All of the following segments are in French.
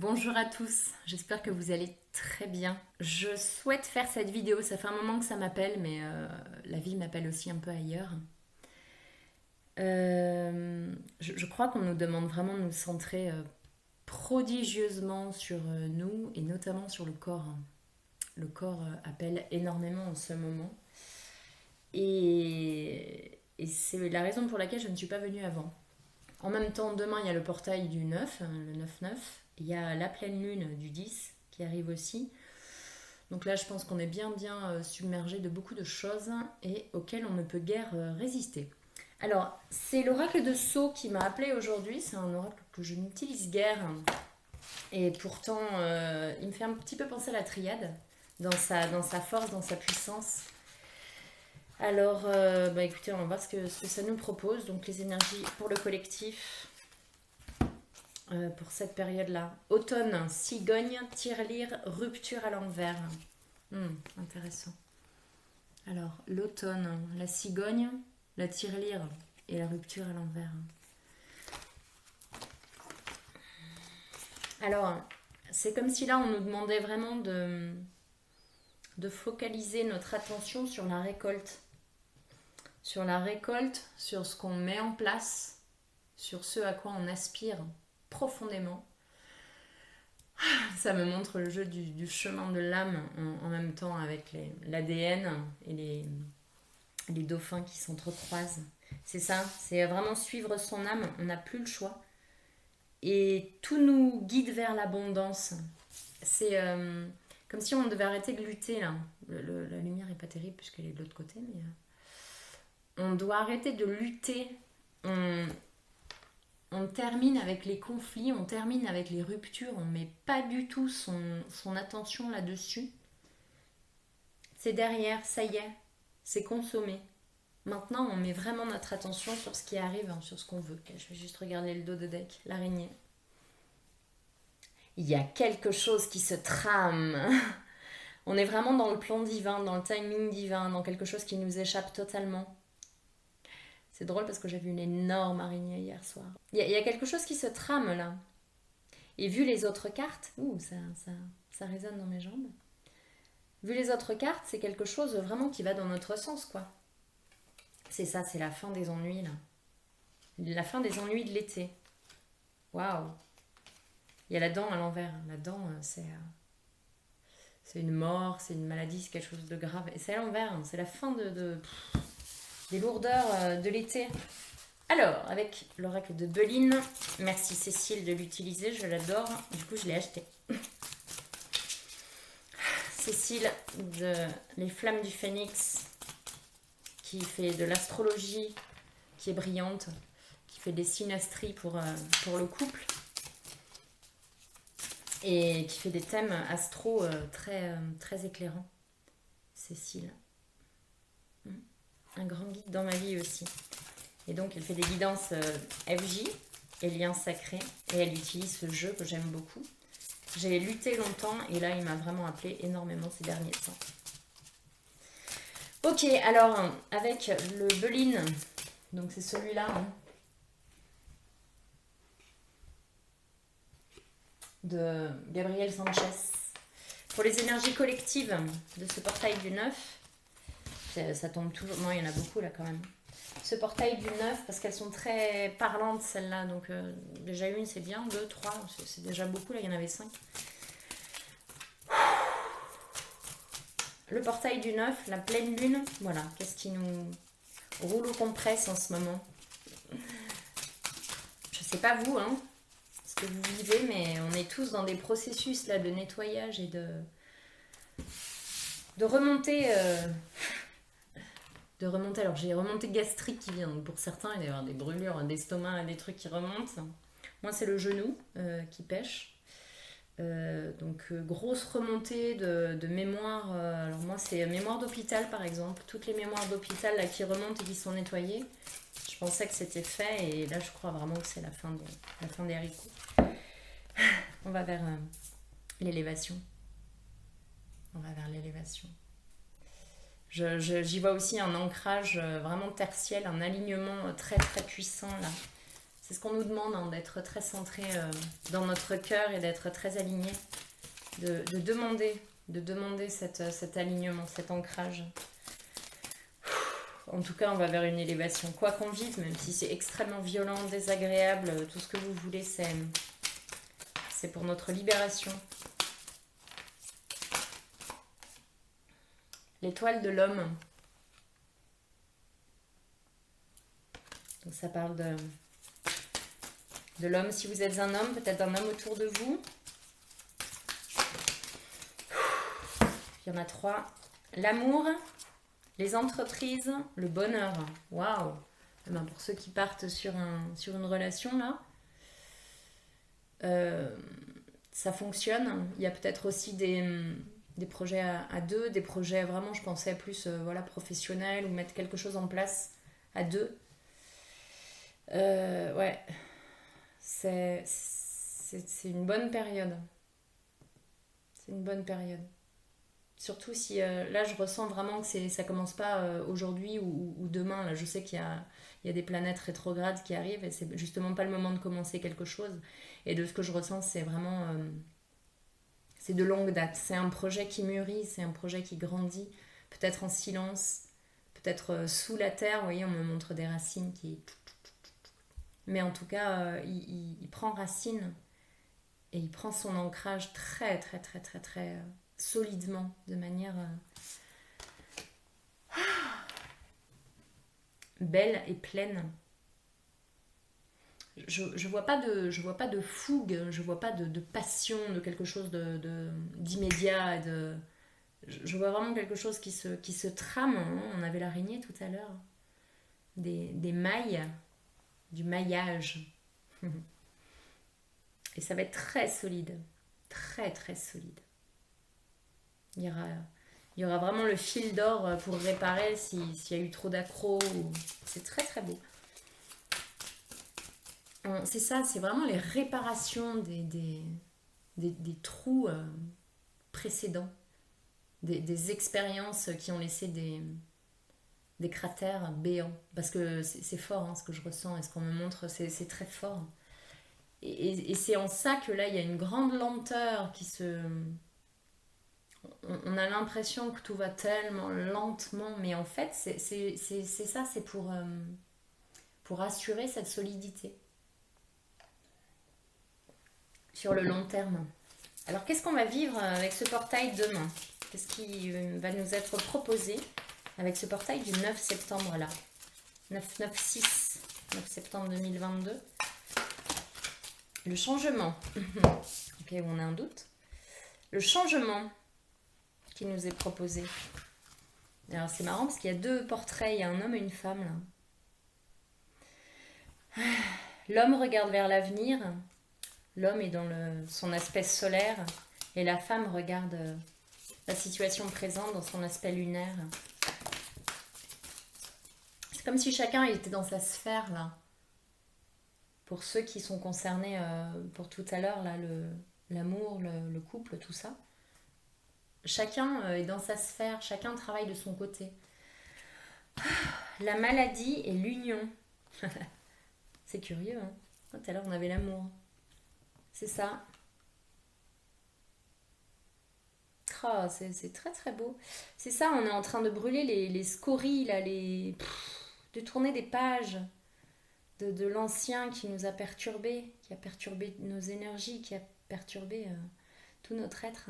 Bonjour à tous, j'espère que vous allez très bien. Je souhaite faire cette vidéo, ça fait un moment que ça m'appelle, mais la vie m'appelle aussi un peu ailleurs. Je crois qu'on nous demande vraiment de nous centrer prodigieusement sur nous et notamment sur le corps. Le corps appelle énormément en ce moment. Et c'est la raison pour laquelle je ne suis pas venue avant. En même temps, demain, il y a le portail du 9, le 9-9. Il y a la pleine lune du 10 qui arrive aussi. Donc là, je pense qu'on est bien submergé de beaucoup de choses et auxquelles on ne peut guère résister. Alors, c'est l'oracle de Sceaux qui m'a appelé aujourd'hui. C'est un oracle que je n'utilise guère. Et pourtant, il me fait un petit peu penser à la triade, dans sa force, dans sa puissance. Alors, écoutez, on va voir ce que ça nous propose. Donc, les énergies pour le collectif pour cette période-là. Automne, cigogne, tirelire, rupture à l'envers. Intéressant. Alors, l'automne, la cigogne, la tirelire et la rupture à l'envers. Alors, c'est comme si là, on nous demandait vraiment de focaliser notre attention sur la récolte. Sur la récolte, sur ce qu'on met en place, sur ce à quoi on aspire profondément. Ça me montre le jeu du chemin de l'âme en même temps avec l'ADN et les dauphins qui s'entrecroisent. C'est ça, c'est vraiment suivre son âme, on n'a plus le choix. Et tout nous guide vers l'abondance. C'est comme si on devait arrêter de lutter là. La lumière n'est pas terrible puisqu'elle est de l'autre côté, mais on doit arrêter de lutter. On termine avec les conflits, on termine avec les ruptures, on ne met pas du tout son attention là-dessus. C'est derrière, ça y est, c'est consommé. Maintenant, on met vraiment notre attention sur ce qui arrive, sur ce qu'on veut. Je vais juste regarder le dos de deck, l'araignée. Il y a quelque chose qui se trame. On est vraiment dans le plan divin, dans le timing divin, dans quelque chose qui nous échappe totalement. C'est drôle parce que j'ai vu une énorme araignée hier soir. Il y a quelque chose qui se trame là. Et vu les autres cartes, ça résonne dans mes jambes. Vu les autres cartes, c'est quelque chose vraiment qui va dans notre sens, quoi. C'est ça, c'est la fin des ennuis là. La fin des ennuis de l'été. Waouh. Il y a la dent à l'envers. La dent, c'est une mort, c'est une maladie, c'est quelque chose de grave. Et c'est à l'envers, c'est la fin des lourdeurs de l'été. Alors, avec l'oracle de Belline, merci Cécile de l'utiliser, je l'adore, du coup je l'ai acheté. Cécile de Les Flammes du Phénix, qui fait de l'astrologie, qui est brillante, qui fait des synastries pour le couple, et qui fait des thèmes astro très éclairants. Cécile. Un grand guide dans ma vie aussi. Et donc elle fait des guidances FJ et liens sacrés et elle utilise ce jeu que j'aime beaucoup. J'ai lutté longtemps et là il m'a vraiment appelé énormément ces derniers temps. Ok, alors avec le Belline, donc c'est celui-là, de Gabriel Sanchez. Pour les énergies collectives de ce portail du 9, ça tombe toujours, non il y en a beaucoup là quand même. Ce portail du 9, parce qu'elles sont très parlantes celles-là, donc déjà une c'est bien, 2, 3, c'est déjà beaucoup, là il y en avait 5. Le portail du 9, la pleine lune, voilà, qu'est-ce qui nous roule aux compresses en ce moment. Je sais pas vous, ce que vous vivez, mais on est tous dans des processus là de nettoyage et de remontée. Alors j'ai remontée gastrique qui vient, donc pour certains il va y avoir des brûlures d'estomac, des trucs qui remontent. Moi c'est le genou qui pêche. Donc grosse remontée de mémoire. Alors moi c'est mémoire d'hôpital par exemple. Toutes les mémoires d'hôpital là, qui remontent et qui sont nettoyées. Je pensais que c'était fait et là je crois vraiment que c'est la fin des haricots. On va vers l'élévation. J'y vois aussi un ancrage vraiment tertiel, un alignement très très puissant là. C'est ce qu'on nous demande, hein, d'être très centré dans notre cœur et d'être très aligné. De demander cet alignement, cet ancrage. En tout cas, on va vers une élévation. Quoi qu'on vive, même si c'est extrêmement violent, désagréable, tout ce que vous voulez, c'est pour notre libération. L'étoile de l'homme. Donc ça parle de l'homme. Si vous êtes un homme, peut-être un homme autour de vous. Il y en a 3. L'amour, les entreprises, le bonheur. Waouh! Ben pour ceux qui partent sur une relation, là, ça fonctionne. Il y a peut-être aussi des projets à deux, des projets vraiment, je pensais plus voilà, professionnels, ou mettre quelque chose en place à deux. Ouais, c'est une bonne période. C'est une bonne période. Surtout si là je ressens vraiment que ça commence pas aujourd'hui ou demain. Là, je sais qu'il y a des planètes rétrogrades qui arrivent et c'est justement pas le moment de commencer quelque chose. Et de ce que je ressens, c'est vraiment c'est de longue date. C'est un projet qui mûrit, c'est un projet qui grandit, peut-être en silence, peut-être sous la terre. Vous voyez, on me montre des racines qui... Mais en tout cas, il prend racine et il prend son ancrage très, très, très, très, très solidement, de manière belle et pleine. Je vois pas de fougue, je vois pas de passion, de quelque chose d'immédiat. Je vois vraiment quelque chose qui se trame. Hein. On avait l'araignée tout à l'heure. Des mailles, du maillage. Et ça va être très solide. Très, très solide. Il y aura vraiment le fil d'or pour réparer s'il y a eu trop d'accros. C'est très, très beau. C'est ça, c'est vraiment les réparations des trous précédents, des expériences qui ont laissé des cratères béants. Parce que c'est fort, hein, ce que je ressens et ce qu'on me montre, c'est très fort. Et c'est en ça que là, il y a une grande lenteur qui se... On a l'impression que tout va tellement lentement, mais en fait, c'est ça, c'est pour assurer cette solidité sur le long terme. Alors, qu'est-ce qu'on va vivre avec ce portail demain? Qu'est-ce qui va nous être proposé avec ce portail du 9 septembre là? 9 septembre 2022. Le changement. Ok, on a un doute. Le changement qui nous est proposé. Alors, c'est marrant parce qu'il y a 2 portraits. Il y a un homme et une femme là. L'homme regarde vers l'avenir. L'homme est dans son aspect solaire et la femme regarde la situation présente dans son aspect lunaire. C'est comme si chacun était dans sa sphère là. Pour ceux qui sont concernés pour tout à l'heure, là, l'amour, le couple, tout ça. Chacun est dans sa sphère, chacun travaille de son côté. La maladie et l'union. C'est curieux, hein. Tout à l'heure, on avait l'amour. C'est ça. Oh, c'est très très beau. C'est ça, on est en train de brûler les scories, là, de tourner des pages de l'ancien qui nous a perturbés, qui a perturbé nos énergies, qui a perturbé tout notre être.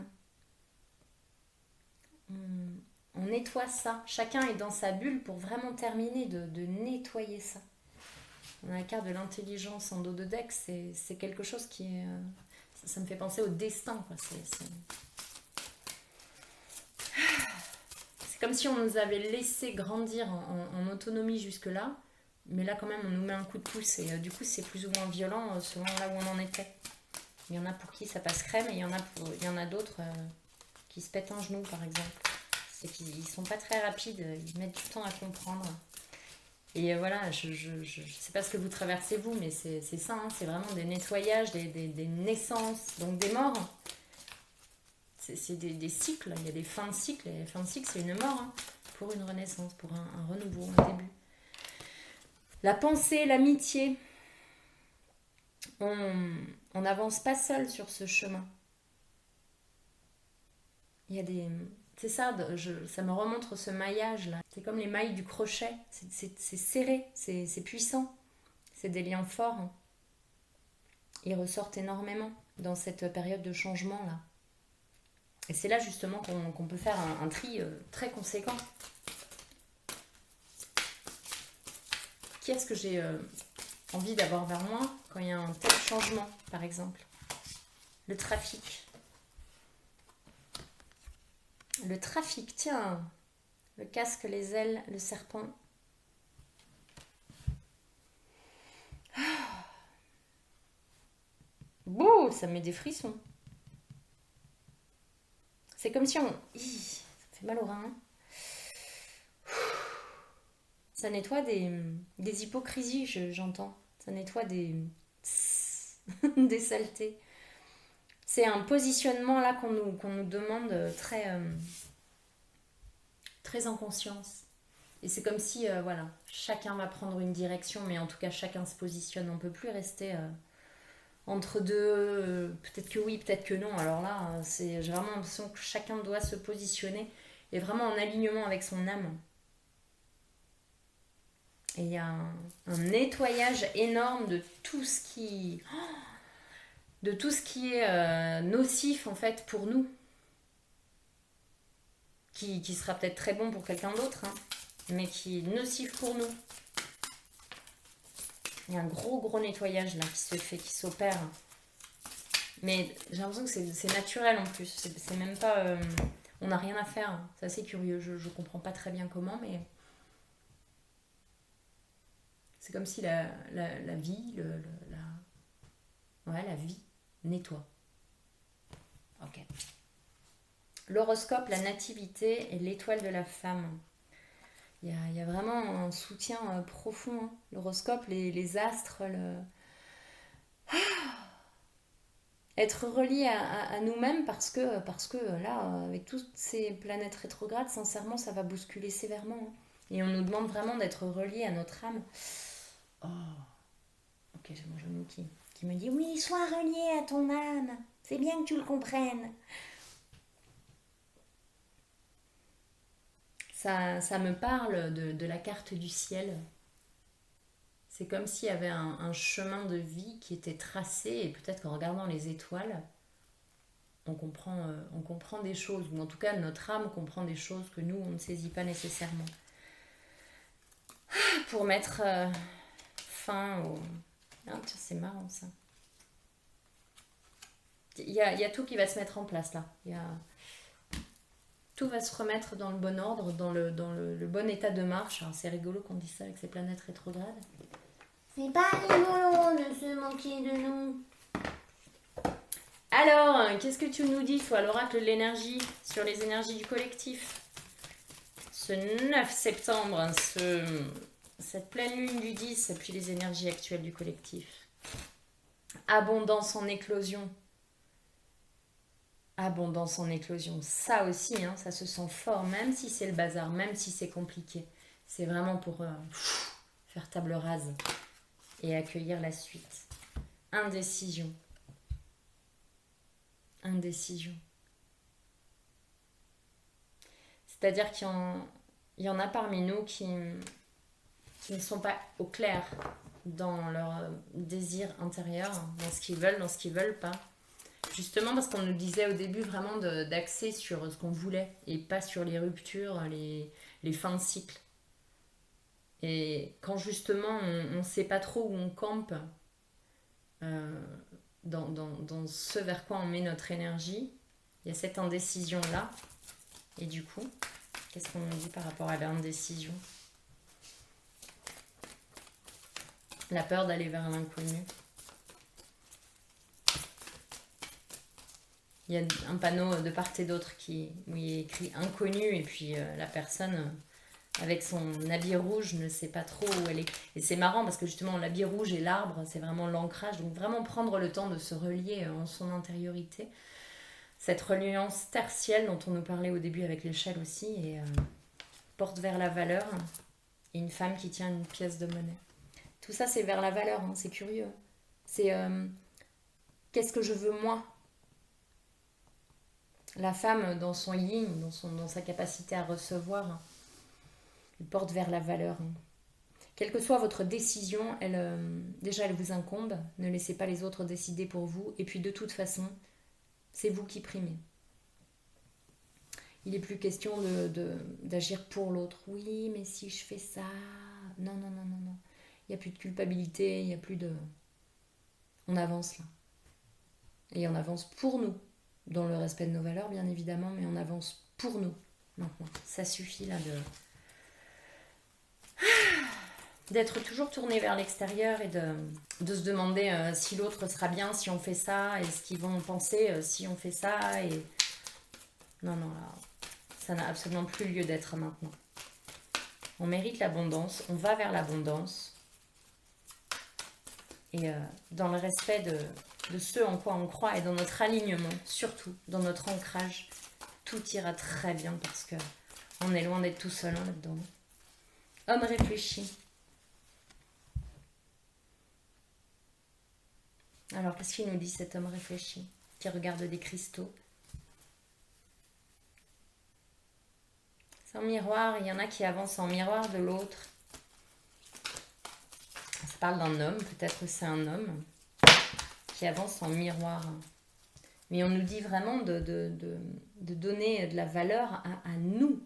On nettoie ça. Chacun est dans sa bulle pour vraiment terminer de nettoyer ça. On a la carte de l'intelligence en dos de deck, c'est quelque chose qui est... ça me fait penser au destin, quoi. C'est comme si on nous avait laissé grandir en autonomie jusque-là, mais là quand même on nous met un coup de pouce et du coup c'est plus ou moins violent selon là où on en était. Il y en a pour qui ça passe crème et il y en a d'autres qui se pètent un genou par exemple. C'est qu'ils sont pas très rapides, ils mettent du temps à comprendre. Et voilà, je sais pas ce que vous traversez vous, mais c'est ça, hein, c'est vraiment des nettoyages, des naissances, donc des morts. C'est des cycles, il y a des fins de cycle, et les fins de cycle c'est une mort, hein, pour une renaissance, pour un renouveau, un début. La pensée, l'amitié. on n'avance pas seul sur ce chemin. Il y a des... C'est ça, ça me remontre ce maillage là. C'est comme les mailles du crochet. C'est serré, c'est puissant. C'est des liens forts. Ils ressortent énormément dans cette période de changement là. Et c'est là justement qu'on peut faire un tri très conséquent. Qui est-ce que j'ai envie d'avoir vers moi quand il y a un tel changement, par exemple? Le trafic. Le trafic, tiens. Le casque, les ailes, le serpent. Bouh, ça me met des frissons. C'est comme si on... Ça fait mal au rein. Ça nettoie des hypocrisies, j'entends. Ça nettoie des... des saletés. C'est un positionnement là qu'on nous demande très en conscience. Et c'est comme si, voilà, chacun va prendre une direction, mais en tout cas, chacun se positionne. On ne peut plus rester entre deux. Peut-être que oui, peut-être que non. Alors là, j'ai vraiment l'impression que chacun doit se positionner et vraiment en alignement avec son âme. Et il y a un nettoyage énorme de tout ce qui... de tout ce qui est nocif en fait pour nous. Qui sera peut-être très bon pour quelqu'un d'autre, hein, mais qui est nocif pour nous. Il y a un gros nettoyage là qui se fait, qui s'opère. Mais j'ai l'impression que c'est naturel en plus. C'est même pas... on n'a rien à faire. C'est assez curieux. Je comprends pas très bien comment, mais... C'est comme si la vie, la vie nettoie. Ok. L'horoscope, la nativité et l'étoile de la femme. Il y a vraiment un soutien profond. Hein. L'horoscope, les astres, être relié à nous-mêmes parce que là, avec toutes ces planètes rétrogrades, sincèrement, ça va bousculer sévèrement. Hein. Et on nous demande vraiment d'être relié à notre âme. Oh, ok, j'ai mon genou qui me dit oui, sois relié à ton âme. C'est bien que tu le comprennes. Ça me parle de la carte du ciel. C'est comme s'il y avait un chemin de vie qui était tracé et peut-être qu'en regardant les étoiles, on comprend des choses, ou en tout cas notre âme comprend des choses que nous, on ne saisit pas nécessairement. Pour mettre fin au... Ah, tiens, c'est marrant ça. Il y a tout qui va se mettre en place là. Tout va se remettre dans le bon ordre, dans le bon état de marche. Alors, c'est rigolo qu'on dise ça avec ces planètes rétrogrades. C'est pas rigolo de se moquer de nous. Alors, qu'est-ce que tu nous dis, toi, l'oracle de l'énergie, sur les énergies du collectif? Ce 9 septembre, cette pleine lune du 10, et puis les énergies actuelles du collectif. Abondance en éclosion. Abondance en éclosion, ça aussi, hein, ça se sent fort, même si c'est le bazar, même si c'est compliqué. C'est vraiment pour faire table rase et accueillir la suite. Indécision. Indécision. C'est-à-dire qu'il y en a parmi nous qui ne sont pas au clair dans leur désir intérieur, dans ce qu'ils veulent pas. Justement parce qu'on nous disait au début vraiment d'axer sur ce qu'on voulait et pas sur les ruptures, les fins de cycle. Et quand justement on ne sait pas trop où on campe dans ce vers quoi on met notre énergie, il y a cette indécision-là. Et du coup, qu'est-ce qu'on nous dit par rapport à l'indécision? La peur d'aller vers l'inconnu. Il y a un panneau de part et d'autre où il est écrit inconnu et puis la personne avec son habit rouge ne sait pas trop où elle est. Et c'est marrant parce que justement l'habit rouge et l'arbre, c'est vraiment l'ancrage. Donc vraiment prendre le temps de se relier en son intériorité. Cette reliance tertielle dont on nous parlait au début avec l'échelle aussi et porte vers la valeur. Et une femme qui tient une pièce de monnaie. Tout ça c'est vers la valeur, hein, c'est curieux. C'est qu'est-ce que je veux moi? La femme, dans son yin, dans sa capacité à recevoir, elle porte vers la valeur. Quelle que soit votre décision, déjà elle vous incombe. Ne laissez pas les autres décider pour vous. Et puis de toute façon, c'est vous qui primez. Il n'est plus question d'agir pour l'autre. Oui, mais si je fais ça... Non, non, non, non, non. Il n'y a plus de culpabilité, il n'y a plus de... On avance là. Et on avance pour nous. Dans le respect de nos valeurs, bien évidemment, mais on avance pour nous maintenant. Ça suffit là d'être toujours tourné vers l'extérieur et de se demander si l'autre sera bien si on fait ça et ce qu'ils vont penser si on fait ça. Et... Non, non, là, ça n'a absolument plus lieu d'être maintenant. On mérite l'abondance, on va vers l'abondance. Et dans le respect de ce en quoi on croit et dans notre alignement, surtout dans notre ancrage, tout ira très bien parce que on est loin d'être tout seul là-dedans. Homme réfléchi. Alors, qu'est-ce qu'il nous dit cet homme réfléchi qui regarde des cristaux? C'est un miroir, il y en a qui avancent en miroir de l'autre. Ça parle d'un homme, peut-être c'est un homme qui avance en miroir. Mais on nous dit vraiment de donner de la valeur à nous.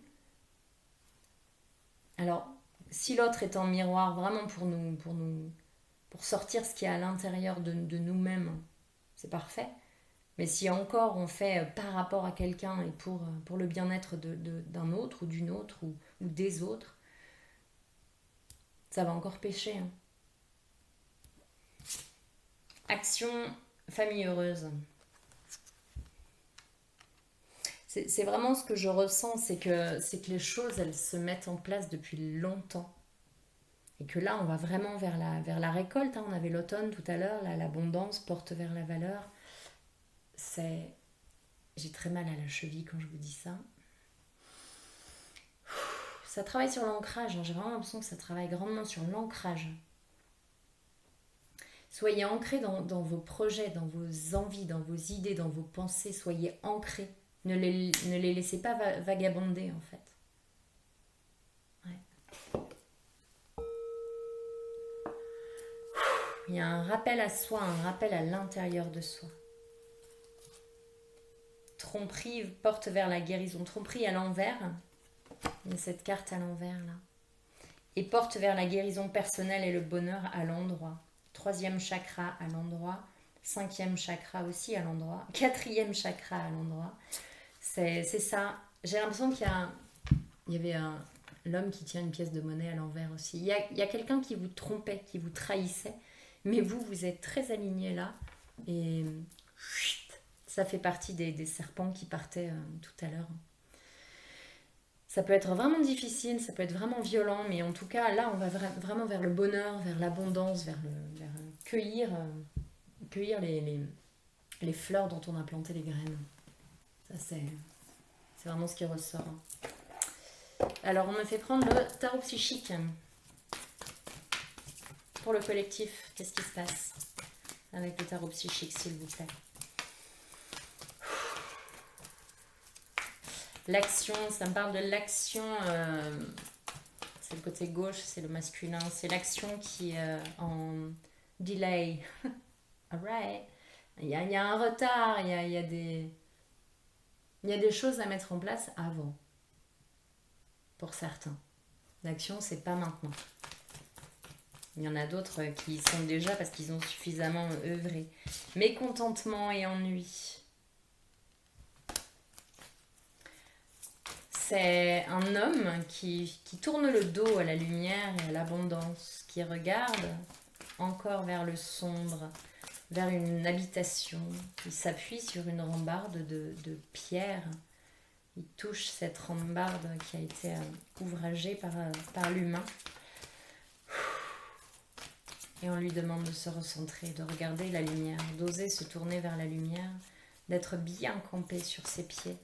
Alors, si l'autre est en miroir vraiment pour sortir ce qui est à l'intérieur de nous-mêmes, c'est parfait. Mais si encore on fait par rapport à quelqu'un et pour le bien-être d'un autre ou d'une autre ou des autres, ça va encore pécher. Hein. Action famille heureuse. C'est vraiment ce que je ressens, c'est que les choses, elles se mettent en place depuis longtemps. Et que là, on va vraiment vers la récolte. Hein. On avait l'automne tout à l'heure, l'abondance porte vers la valeur. J'ai très mal à la cheville quand je vous dis ça. Ça travaille sur l'ancrage. Hein. J'ai vraiment l'impression que ça travaille grandement sur l'ancrage. Soyez ancrés dans vos projets, dans vos envies, dans vos idées, dans vos pensées. Soyez ancrés. Ne les laissez pas vagabonder en fait. Ouais. Il y a un rappel à soi, un rappel à l'intérieur de soi. Tromperie porte vers la guérison. Tromperie à l'envers. Il y a cette carte à l'envers là. Et porte vers la guérison personnelle et le bonheur à l'endroit. 3e chakra à l'endroit. 5e chakra aussi à l'endroit. 4e chakra à l'endroit. C'est ça. J'ai l'impression qu'il y avait l'homme qui tient une pièce de monnaie à l'envers aussi. Il y a quelqu'un qui vous trompait, qui vous trahissait. Mais vous êtes très aligné là. Et ça fait partie des serpents qui partaient tout à l'heure. Ça peut être vraiment difficile, ça peut être vraiment violent, mais en tout cas, là, on va vraiment vers le bonheur, vers l'abondance, vers cueillir les fleurs dont on a planté les graines. Ça, c'est vraiment ce qui ressort. Alors, on me fait prendre le tarot psychique. Pour le collectif, qu'est-ce qui se passe avec le tarot psychique, s'il vous plaît? L'action, ça me parle de l'action, c'est le côté gauche, c'est le masculin, c'est l'action qui est en delay. Alright. Il y a un retard, il y a des choses à mettre en place avant, pour certains. L'action, c'est pas maintenant. Il y en a d'autres qui sont déjà parce qu'ils ont suffisamment œuvré. Mécontentement et ennui. C'est un homme qui tourne le dos à la lumière et à l'abondance, qui regarde encore vers le sombre, vers une habitation. Il s'appuie sur une rambarde de pierre. Il touche cette rambarde qui a été ouvragée par l'humain. Et on lui demande de se recentrer, de regarder la lumière, d'oser se tourner vers la lumière, d'être bien campé sur ses pieds.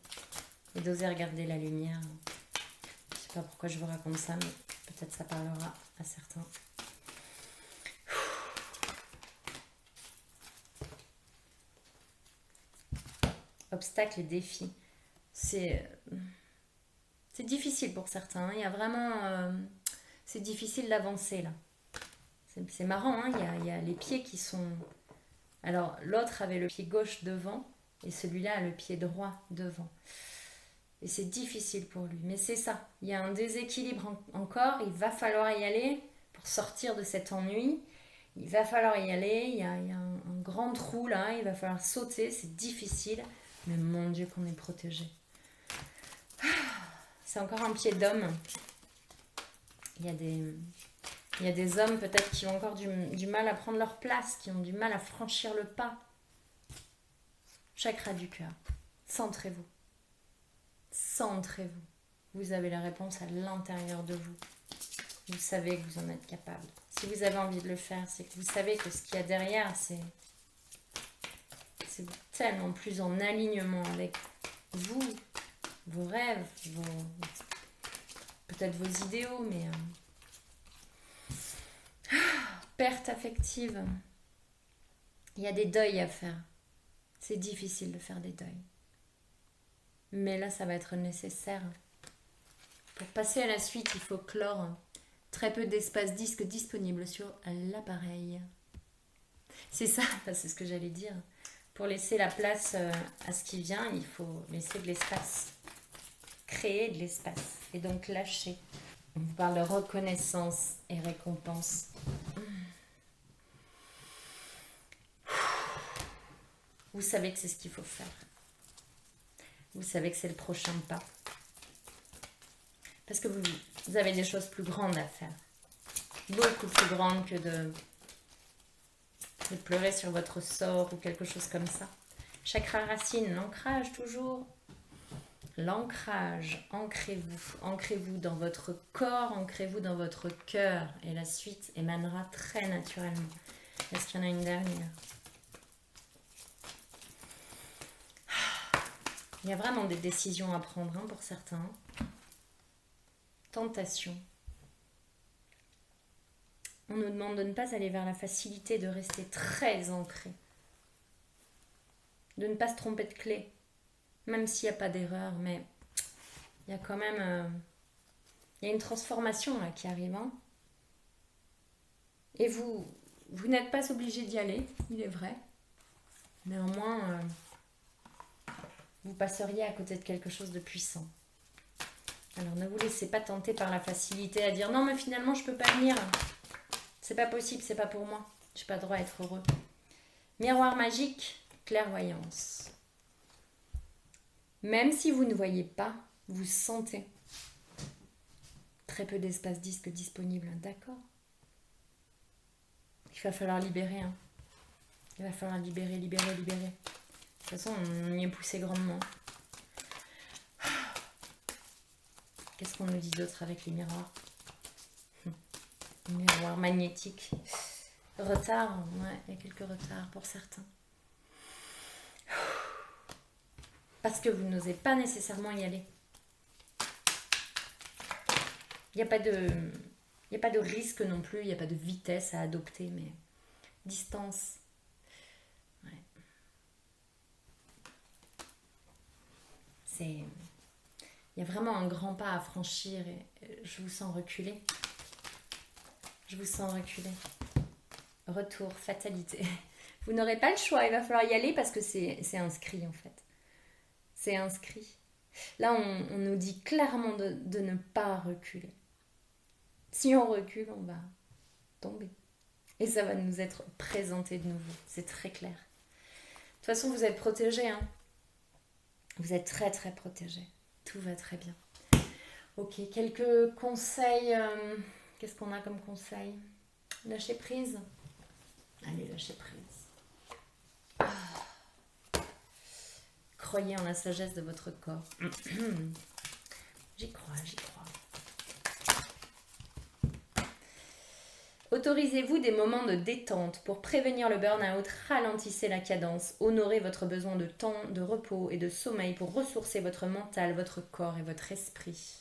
Et d'oser regarder la lumière. Je ne sais pas pourquoi je vous raconte ça, mais peut-être ça parlera à certains. obstacles et défis. C'est difficile pour certains. Hein. Il y a vraiment... c'est difficile d'avancer là. C'est marrant, hein. Il y a les pieds qui sont... Alors, l'autre avait le pied gauche devant et celui-là a le pied droit devant. Et c'est difficile pour lui. Mais c'est ça. Il y a un déséquilibre encore. Il va falloir y aller pour sortir de cet ennui. Il va falloir y aller. Il y a un grand trou là. Il va falloir sauter. C'est difficile. Mais mon Dieu qu'on est protégé. C'est encore un pied d'homme. Il y a des hommes peut-être qui ont encore du mal à prendre leur place, qui ont du mal à franchir le pas. Chakra du cœur. Centrez-vous. Centrez-vous. Vous avez la réponse à l'intérieur de vous. Vous savez que vous en êtes capable. Si vous avez envie de le faire, c'est que vous savez que ce qu'il y a derrière, c'est tellement plus en alignement avec vous, vos rêves, peut-être vos idéaux, mais perte affective. Il y a des deuils à faire. C'est difficile de faire des deuils. Mais là, ça va être nécessaire. Pour passer à la suite, il faut clore très peu d'espace disque disponible sur l'appareil. C'est ça, c'est ce que j'allais dire. Pour laisser la place à ce qui vient, il faut laisser de l'espace. Créer de l'espace. Et donc lâcher. On vous parle de reconnaissance et récompense. Vous savez que c'est ce qu'il faut faire. Vous savez que c'est le prochain pas. Parce que vous avez des choses plus grandes à faire. Beaucoup plus grandes que de pleurer sur votre sort ou quelque chose comme ça. Chakra racine, l'ancrage toujours. L'ancrage, ancrez-vous. Ancrez-vous dans votre corps, ancrez-vous dans votre cœur. Et la suite émanera très naturellement. Est-ce qu'il y en a une dernière ? Il y a vraiment des décisions à prendre hein, pour certains. Tentation. On nous demande de ne pas aller vers la facilité, de rester très ancré. De ne pas se tromper de clé. Même s'il n'y a pas d'erreur, mais il y a quand même... il y a une transformation là qui arrive. Hein. Et vous n'êtes pas obligé d'y aller, il est vrai. Néanmoins... vous passeriez à côté de quelque chose de puissant. Alors ne vous laissez pas tenter par la facilité à dire non mais finalement je peux pas venir. C'est pas possible, c'est pas pour moi. J'ai pas le droit à être heureux. Miroir magique, clairvoyance. Même si vous ne voyez pas, vous sentez. Très peu d'espace disque disponible, d'accord ? Il va falloir libérer. Hein. Il va falloir libérer. De toute façon, on y est poussé grandement. Qu'est-ce qu'on nous dit d'autre avec les miroirs ? Miroir magnétique. Retard, ouais, il y a quelques retards pour certains. Parce que vous n'osez pas nécessairement y aller. Il n'y a pas de risque non plus, il n'y a pas de vitesse à adopter, mais distance. Ouais. Il y a vraiment un grand pas à franchir et je vous sens reculer. Retour, fatalité. Vous n'aurez pas le choix, il va falloir y aller parce que c'est inscrit en fait. C'est inscrit. Là, on nous dit clairement de ne pas reculer. Si on recule, on va tomber. Et ça va nous être présenté de nouveau. C'est très clair. De toute façon, vous êtes protégés. Hein. Vous êtes très, très protégés. Tout va très bien. Ok, quelques conseils. Qu'est-ce qu'on a comme conseil ? Lâcher prise. Allez, lâcher prise. Croyez en la sagesse de votre corps. J'y crois. Autorisez-vous des moments de détente pour prévenir le burn-out, ralentissez la cadence, honorez votre besoin de temps, de repos et de sommeil pour ressourcer votre mental, votre corps et votre esprit.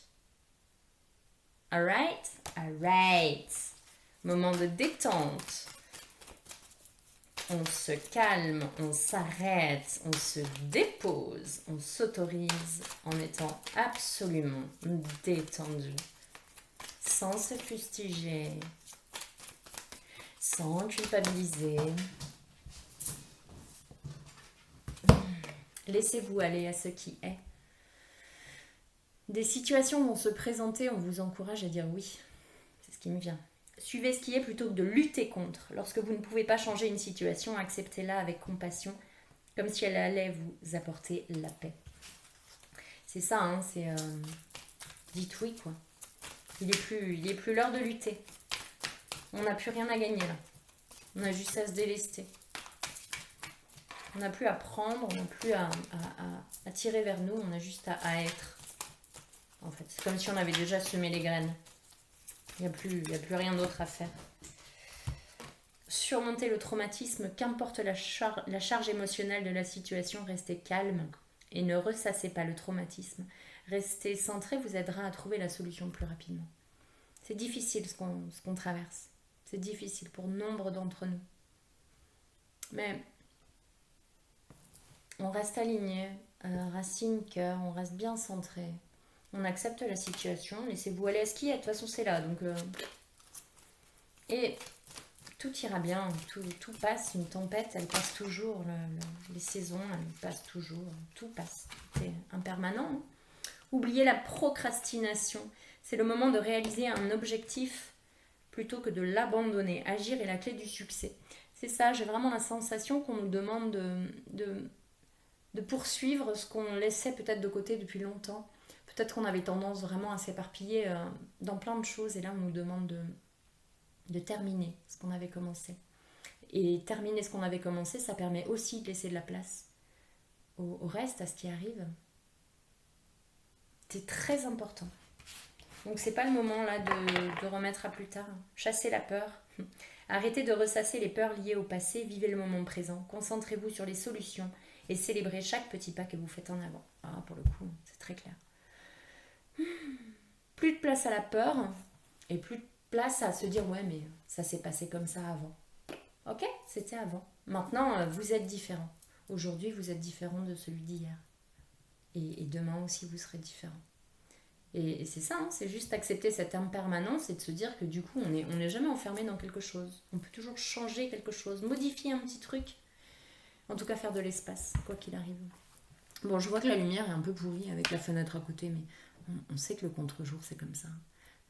Alright. Moment de détente. on se calme, on s'arrête, on se dépose, on s'autorise en étant absolument détendu, sans se fustiger, sans culpabiliser. Laissez-vous aller à ce qui est. Des situations vont se présenter, on vous encourage à dire oui. C'est ce qui me vient. Suivez ce qui est plutôt que de lutter contre. Lorsque vous ne pouvez pas changer une situation, acceptez-la avec compassion, comme si elle allait vous apporter la paix. C'est ça, hein, c'est... dites oui, quoi. Il est plus l'heure de lutter. On n'a plus rien à gagner, là. On a juste à se délester. On n'a plus à prendre, on n'a plus à tirer vers nous, on a juste à être. En fait, c'est comme si on avait déjà semé les graines. Il n'y a plus rien d'autre à faire. Surmonter le traumatisme, qu'importe la charge émotionnelle de la situation, restez calme et ne ressassez pas le traumatisme. Rester centré vous aidera à trouver la solution plus rapidement. C'est difficile ce qu'on traverse. C'est difficile pour nombre d'entre nous. Mais on reste aligné, racine, cœur, on reste bien centré. On accepte la situation, laissez-vous aller à ce qui est, de toute façon c'est là. Donc, et tout ira bien, tout passe, une tempête, elle passe toujours, les saisons, elles passent toujours, tout passe. C'est impermanent. Hein. Oubliez la procrastination, c'est le moment de réaliser un objectif plutôt que de l'abandonner. Agir est la clé du succès. C'est ça, j'ai vraiment la sensation qu'on nous demande de poursuivre ce qu'on laissait peut-être de côté depuis longtemps. Peut-être qu'on avait tendance vraiment à s'éparpiller dans plein de choses et là on nous demande de terminer ce qu'on avait commencé. Et terminer ce qu'on avait commencé, ça permet aussi de laisser de la place au reste, à ce qui arrive. C'est très important. Donc c'est pas le moment là de remettre à plus tard. Chassez la peur. Arrêtez de ressasser les peurs liées au passé, vivez le moment présent. Concentrez-vous sur les solutions et célébrez chaque petit pas que vous faites en avant. Ah, pour le coup, c'est très clair. Plus de place à la peur et plus de place à se dire ouais mais ça s'est passé comme ça avant. Ok, c'était avant. Maintenant vous êtes différent. Aujourd'hui vous êtes différent de celui d'hier. Et demain aussi vous serez différent. Et c'est ça, hein, c'est juste accepter cette impermanence et de se dire que du coup on n'est jamais enfermé dans quelque chose. On peut toujours changer quelque chose, modifier un petit truc. En tout cas faire de l'espace, quoi qu'il arrive. Bon, je vois que la lumière est un peu pourrie avec la fenêtre à côté, mais on sait que le contre-jour c'est comme ça.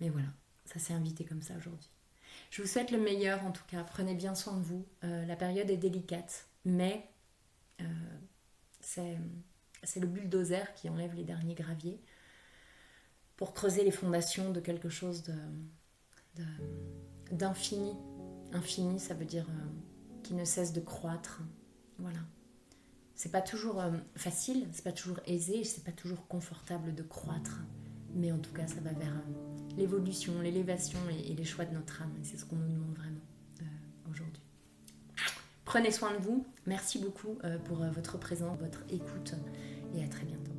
Mais voilà, ça s'est invité comme ça aujourd'hui. Je vous souhaite le meilleur en tout cas, prenez bien soin de vous. La période est délicate, mais c'est le bulldozer qui enlève les derniers graviers pour creuser les fondations de quelque chose d'infini. Infini, ça veut dire qui ne cesse de croître. Voilà. C'est pas toujours facile, c'est pas toujours aisé, c'est pas toujours confortable de croître, mais en tout cas ça va vers l'évolution, l'élévation et les choix de notre âme, et c'est ce qu'on nous demande vraiment aujourd'hui. Prenez soin de vous, merci beaucoup pour votre présence, votre écoute, et à très bientôt.